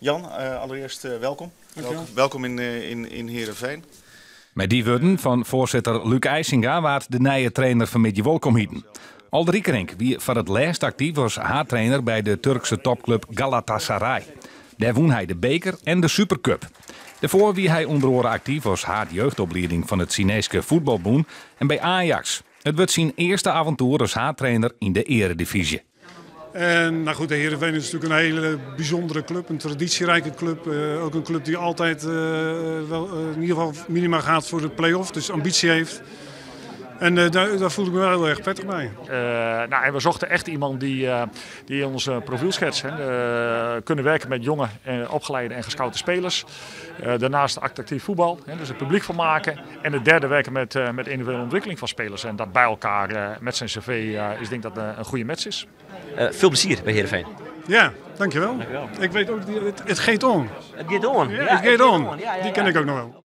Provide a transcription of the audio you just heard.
Jan, allereerst welkom. Welkom in Heerenveen. Met die woorden van voorzitter Luc IJsinga waard de nieuwe trainer van Midje welkom hieten. Alderiekerink wie voor het laatst actief was haartrainer bij de Turkse topclub Galatasaray. Daar won hij de beker en de Supercup. Daarvoor wie hij onder andere actief was haard jeugdopleiding van het Chinese voetbalboen en bij Ajax. Het wordt zijn eerste avontuur als haartrainer in de eredivisie. En nou goed, de Heerenveen is natuurlijk een hele bijzondere club, een traditierijke club. Ook een club die altijd in ieder geval minimaal gaat voor de play-off, dus ambitie heeft. En daar voel ik me wel heel erg prettig bij. En we zochten echt iemand die ons profiel schetst. Kunnen werken met jonge, opgeleide en gescoute spelers. Daarnaast actief voetbal, dus het publiek van maken. En het derde werken met individuele ontwikkeling van spelers. En dat bij elkaar met zijn cv is denk ik dat een goede match is. Veel plezier bij Heerenveen. Ja, dankjewel. Ik weet ook, het gaat on. Het gaat on. Ja, het gaat on. Die ken ik ook nog wel.